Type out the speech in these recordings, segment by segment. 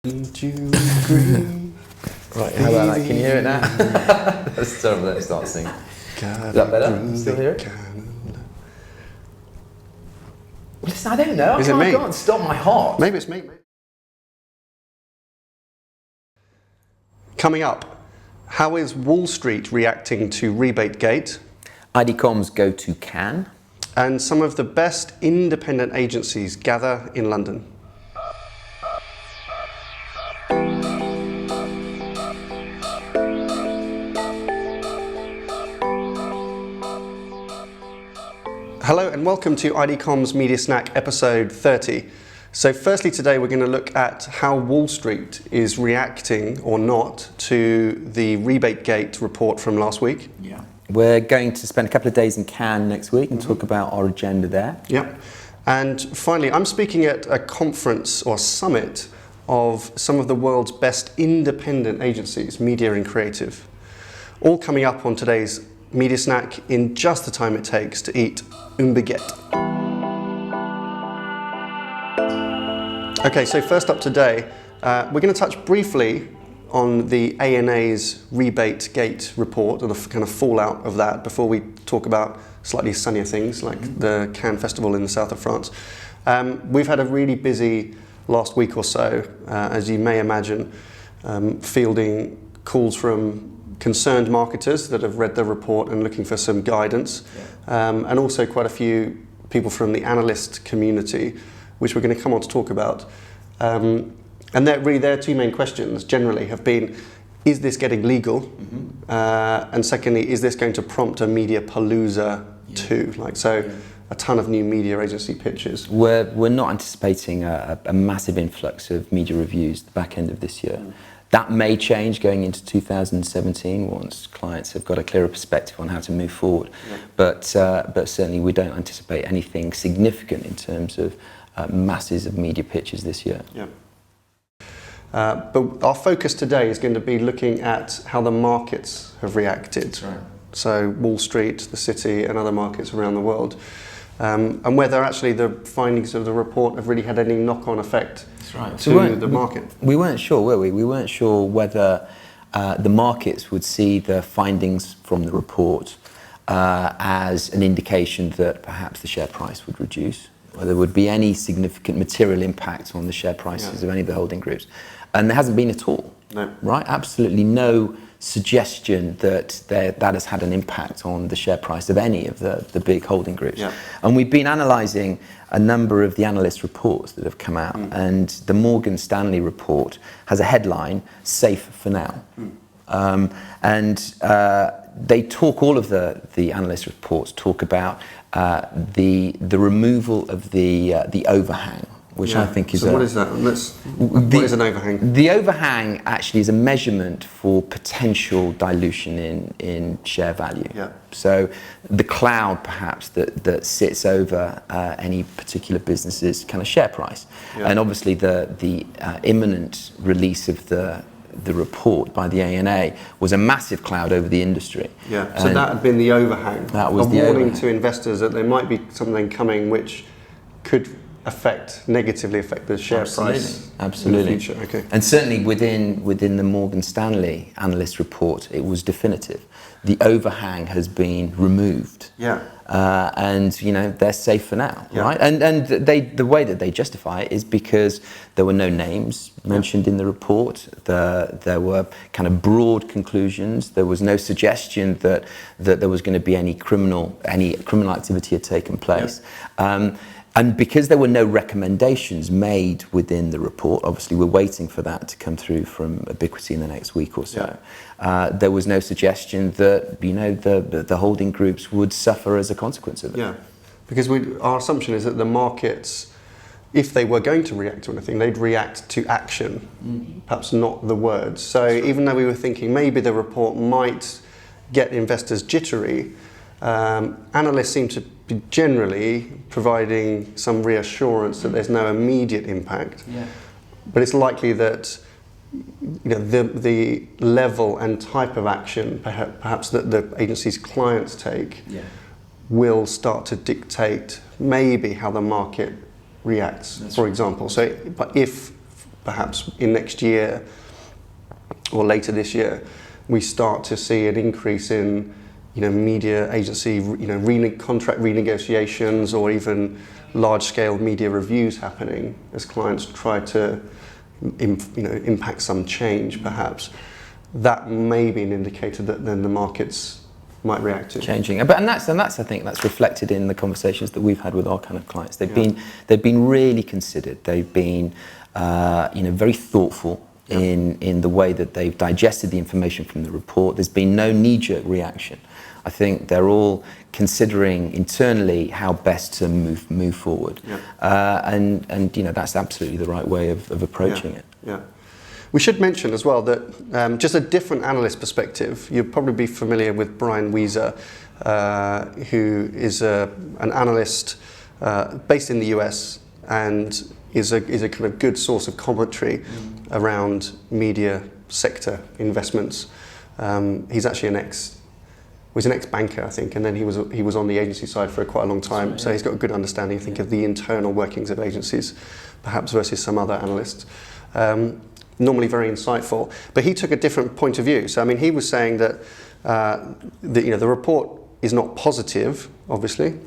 Don't you agree? Right, how about that? Can you hear it now? That's terrible, let's start singing. Is that better? Still hear it? Listen, I don't know. I can't stop my heart. Maybe it's me. Coming up, how is Wall Street reacting to Rebate Gate? IDCom's go to Cannes. And some of the best independent agencies gather in London. Hello and welcome to IDCom's Media Snack episode 30. So firstly today we're going to look at how Wall Street is reacting or not to the Rebate Gate report from last week. Yeah. We're going to spend a couple of days in Cannes next week and talk about our agenda there. Yeah. And finally, I'm speaking at a conference or summit of some of the world's best independent agencies, media and creative. All coming up on today's Media Snack in just the time it takes to eat une baguette. Okay, so first up today, we're going to touch briefly on the ANA's Rebate Gate report and the kind of fallout of that before we talk about slightly sunnier things like the Cannes Festival in the south of France. We've had a really busy last week or so, as you may imagine, fielding calls from concerned marketers that have read the report and looking for some guidance, and also quite a few people from the Analyst community, which we're going to come on to talk about. And their two main questions generally have been, is this getting legal? And secondly, is this going to prompt a MediaPolooza too? A ton of new media agency pitches. We're not anticipating a massive influx of media reviews at the back end of this year. That may change going into 2017 once clients have got a clearer perspective on how to move forward. But certainly we don't anticipate anything significant in terms of masses of media pitches this year. But our focus today is going to be looking at how the markets have reacted. That's right. So Wall Street, the city and other markets around the world. And whether actually the findings of the report have really had any knock-on effect to the market. We weren't sure, were we? We weren't sure whether the markets would see the findings from the report as an indication that perhaps the share price would reduce, or there would be any significant material impact on the share prices of any of the holding groups. And there hasn't been at all, right? Absolutely no suggestion that that has had an impact on the share price of any of the big holding groups. And we've been analysing a number of the Analyst reports that have come out, and the Morgan Stanley report has a headline, safe for now. They talk, all of the Analyst reports talk about the removal of the overhang, which I think is... So what is that? What is an overhang? The overhang actually is a measurement for potential dilution in share value. So the cloud perhaps that sits over any particular business's kind of share price. And obviously the imminent release of the report by the ANA was a massive cloud over the industry. So that had been the overhang. That was a warning to investors that there might be something coming which could negatively affect the share price in the future. Okay. And certainly within the Morgan Stanley Analyst report, it was definitive. The overhang has been removed. And they're safe for now, right? And the way that they justify it is because there were no names mentioned in the report. There were kind of broad conclusions. There was no suggestion that there was going to be any criminal activity had taken place. And because there were no recommendations made within the report, obviously we're waiting for that to come through from Ubiquity in the next week or so. There was no suggestion that the holding groups would suffer as a consequence of it. Because our assumption is that the markets, if they were going to react to anything, they'd react to action, perhaps not the words. So even though we were thinking maybe the report might get investors jittery, analysts seem to be generally providing some reassurance that there's no immediate impact. But it's likely that the level and type of action perhaps that the agency's clients take will start to dictate maybe how the market reacts, for example. So, but if perhaps in next year or later this year, we start to see an increase in, media agency, contract renegotiations, or even large-scale media reviews happening as clients try to, impact some change, perhaps. That may be an indicator that then the markets might react to changing, and that's I think that's reflected in the conversations that we've had with our kind of clients. They've been really considered. They've been very thoughtful in the way that they've digested the information from the report. There's been no knee-jerk reaction. I think they're all considering internally how best to move forward, and that's absolutely the right way of approaching it. Yeah. We should mention as well that just a different analyst perspective, you'll probably be familiar with Brian Wieser, who is an analyst based in the US and is a kind of good source of commentary around media sector investments. He's actually an ex-banker, I think, and then he was on the agency side for quite a long time, so he's got a good understanding, I think, of the internal workings of agencies, perhaps versus some other analysts. Normally very insightful, but he took a different point of view. So I mean, he was saying that the report is not positive, obviously,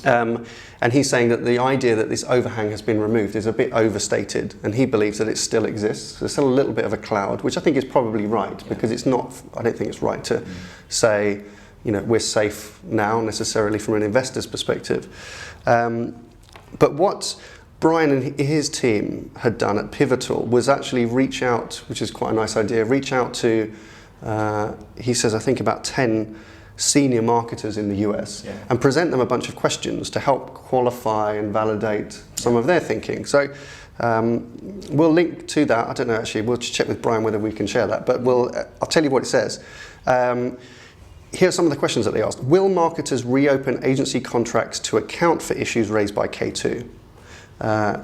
and he's saying that the idea that this overhang has been removed is a bit overstated, and he believes that it still exists. There's still a little bit of a cloud, which I think is probably right, because it's not. I don't think it's right to say, we're safe now necessarily from an investor's perspective. But what Brian and his team had done at Pivotal was actually reach out, which is quite a nice idea, reach out to, he says, I think about 10 senior marketers in the US and present them a bunch of questions to help qualify and validate some of their thinking. So we'll link to that. I don't know, actually, we'll check with Brian whether we can share that, but I'll tell you what it says. Here are some of the questions that they asked. Will marketers reopen agency contracts to account for issues raised by K2?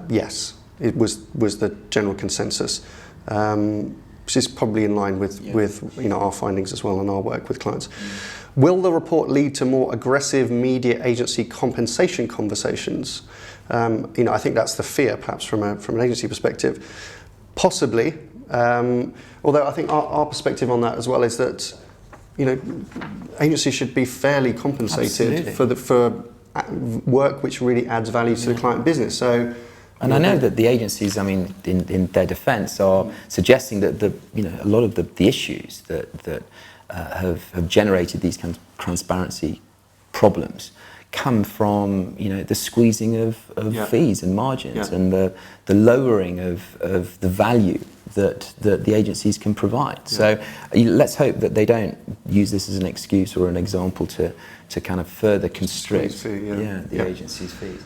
Yes, it was the general consensus, which is probably in line with our findings as well and our work with clients. Will the report lead to more aggressive media agency compensation conversations? I think that's the fear, perhaps from an agency perspective. Possibly, although I think our perspective on that as well is that agencies should be fairly compensated for work which really adds value to the client business. So, and I know that the agencies, I mean, in their defence, are suggesting that a lot of the issues that have generated these kind of transparency problems come from the squeezing of fees and margins and the lowering of the value that the agencies can provide. So let's hope that they don't use this as an excuse or an example to kind of further constrict the agency's fees.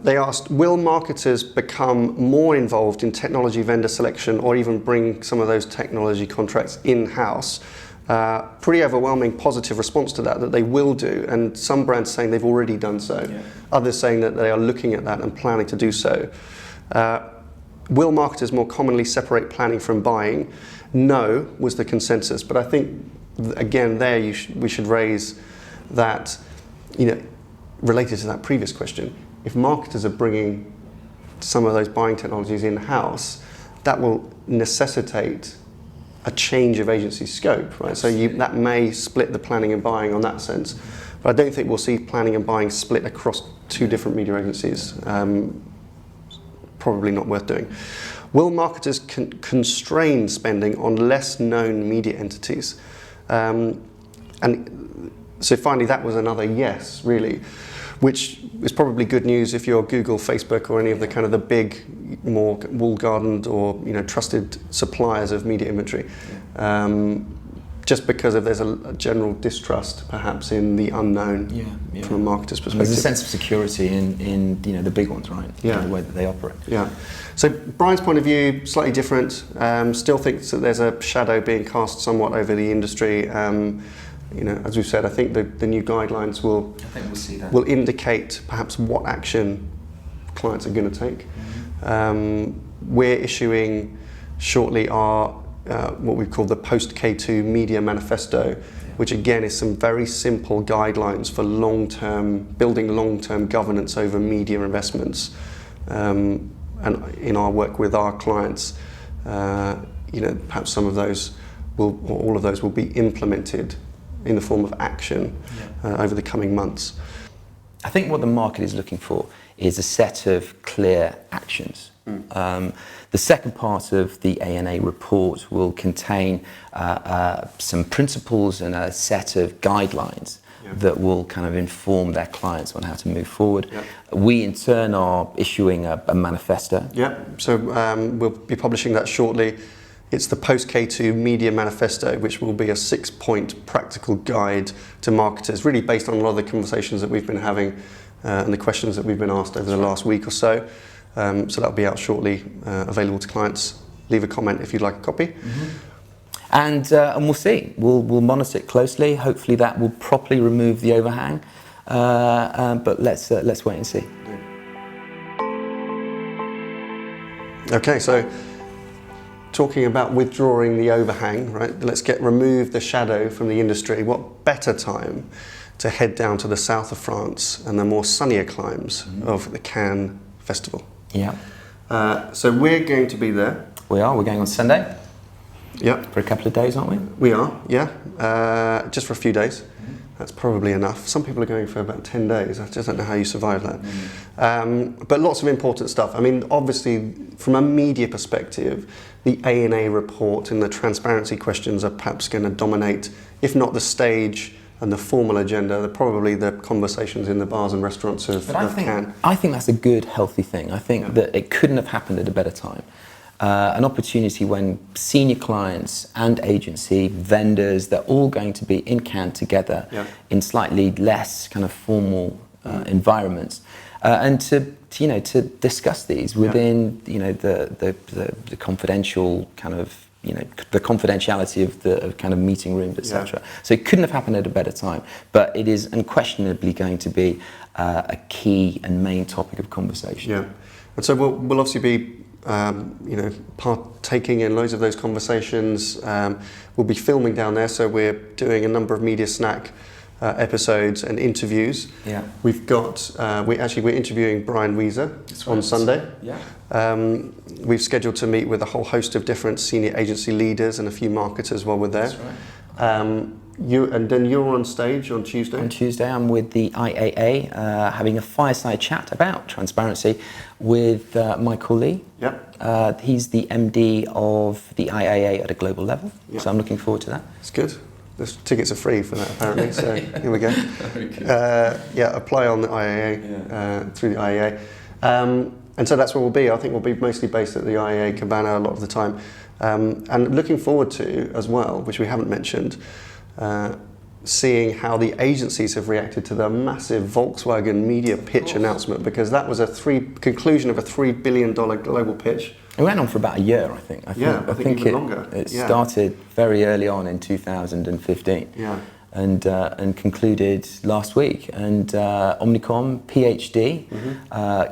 They asked, will marketers become more involved in technology vendor selection or even bring some of those technology contracts in-house? Pretty overwhelming positive response to that they will do, and some brands saying they've already done so. Others saying that they are looking at that and planning to do so. Will marketers more commonly separate planning from buying? No, was the consensus, but I think, again, there we should raise that, related to that previous question, if marketers are bringing some of those buying technologies in-house, that will necessitate a change of agency scope, right? So that may split the planning and buying on that sense, but I don't think we'll see planning and buying split across two different media agencies. Probably not worth doing. Will marketers constrain spending on less known media entities? And so finally, that was another yes, really, which is probably good news if you're Google, Facebook, or any of the kind of the big, more walled-gardened or trusted suppliers of media inventory. Just because there's a general distrust, perhaps, in the unknown from a marketer's perspective. There's a sense of security in the big ones, right? The way that they operate. Yeah. So Brian's point of view, slightly different. Still thinks that there's a shadow being cast somewhat over the industry. As we've said, I think the new guidelines will indicate perhaps what action clients are going to take. We're issuing shortly our what we call the PostK2 Media Manifesto, which again is some very simple guidelines for building long-term governance over media investments. and in our work with our clients, perhaps some of those or all of those will be implemented in the form of action over the coming months. I think what the market is looking for is a set of clear actions. The second part of the ANA report will contain some principles and a set of guidelines that will kind of inform their clients on how to move forward. We in turn are issuing a manifesto. So we'll be publishing that shortly. It's the PostKtomedia Manifesto, which will be a 6-point practical guide to marketers, really based on a lot of the conversations that we've been having and the questions that we've been asked over the last week or so. So that'll be out shortly, available to clients. Leave a comment if you'd like a copy. And we'll see. We'll monitor it closely. Hopefully that will properly remove the overhang. But let's wait and see. Okay, so talking about withdrawing the overhang, right? Let's remove the shadow from the industry. What better time to head down to the south of France and the more sunnier climes of the Cannes Festival? So we're going to be there. We are. We're going on Sunday. For a couple of days, aren't we? We are, just for a few days. That's probably enough. Some people are going for about 10 days. I just don't know how you survive that. But lots of important stuff. I mean, obviously, from a media perspective, the ANA report and the transparency questions are perhaps going to dominate, if not the stage and the formal agenda, probably the conversations in the bars and restaurants of Cannes. I think that's a good, healthy thing. I think that it couldn't have happened at a better time. An opportunity when senior clients and agency, vendors, they're all going to be in Cannes together in slightly less kind of formal environments, and to discuss these within the confidential kind of the confidentiality of the kind of meeting rooms, etc. So it couldn't have happened at a better time, but it is unquestionably going to be a key and main topic of conversation. And so we'll obviously be partaking in loads of those conversations. We'll be filming down there, so we're doing a number of Media Snack episodes and interviews. We've got we're interviewing Brian Wieser on Sunday. We've scheduled to meet with a whole host of different senior agency leaders and a few marketers while we're there. Then you're on stage on Tuesday? On Tuesday, I'm with the IAA, having a fireside chat about transparency with Michael Lee. He's the MD of the IAA at a global level, so I'm looking forward to that. It's good. The tickets are free for that, apparently, so here we go. Apply on the IAA, through the IAA. And so that's where we'll be. I think we'll be mostly based at the IAA Cabana a lot of the time. And looking forward to, as well, which we haven't mentioned, seeing how the agencies have reacted to the massive Volkswagen media pitch announcement, because that was a conclusion of a $3 billion global pitch. It went on for about a year, I think. I think even longer. It started very early on in 2015. And concluded last week. And Omnicom, PhD,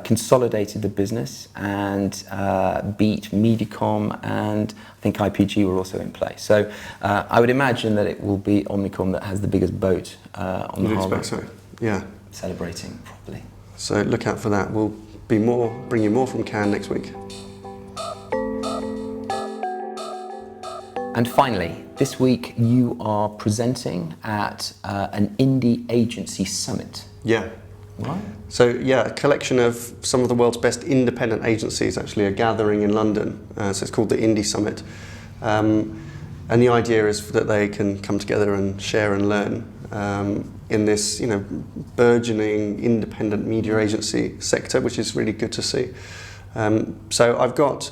consolidated the business and beat MediaCom, and I think IPG were also in play. So I would imagine that it will be Omnicom that has the biggest boat on the harbour. Expect so, celebrating properly. So look out for that. We'll bring you more from Cannes next week. And finally, this week you are presenting at an indie agency summit. Right. So a collection of some of the world's best independent agencies actually are gathering in London. So it's called the Indie Summit. And the idea is that they can come together and share and learn in this burgeoning independent media agency sector, which is really good to see. So I've got,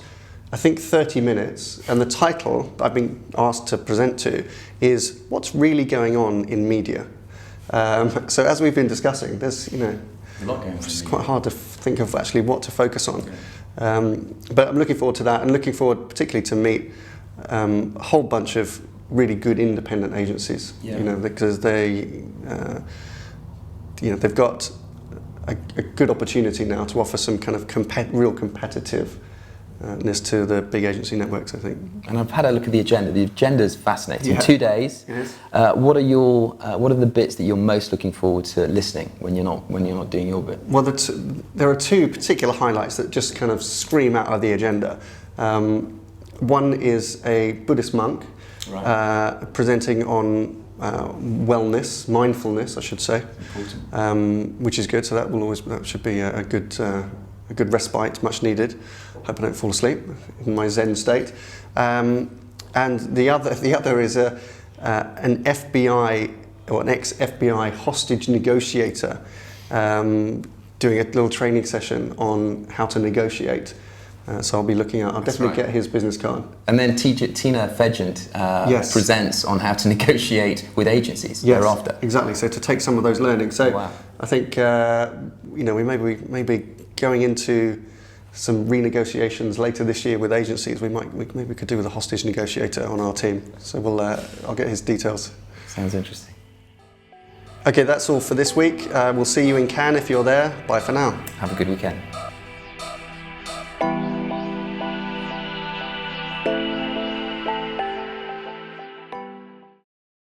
I think, 30 minutes, and the title I've been asked to present to is "What's Really Going On in Media?" So as we've been discussing, there's a lot going on. It's quite hard to think of actually what to focus on. But I'm looking forward to that, and looking forward particularly to meet a whole bunch of really good independent agencies. Because they've got a good opportunity now to offer some kind of real competitive to the big agency networks, I think. And I've had a look at the agenda. The agenda is fascinating. Yeah. 2 days. Yes. What are the bits that you're most looking forward to listening when you're not doing your bit? Well, there are two particular highlights that just kind of scream out of the agenda. One is a Buddhist monk presenting on wellness, mindfulness, I should say, which is good. So that should be a good respite, much needed. Hope I don't fall asleep in my Zen state. And the other is an FBI or an ex-FBI hostage negotiator doing a little training session on how to negotiate. So I'll definitely get his business card. And then Tina Fegent presents on how to negotiate with agencies thereafter. Exactly. So to take some of those learnings. So I think we may be going into some renegotiations later this year with agencies. Maybe we could do with a hostage negotiator on our team. So I'll get his details. Sounds interesting. Okay, that's all for this week. We'll see you in Cannes if you're there. Bye for now. Have a good weekend.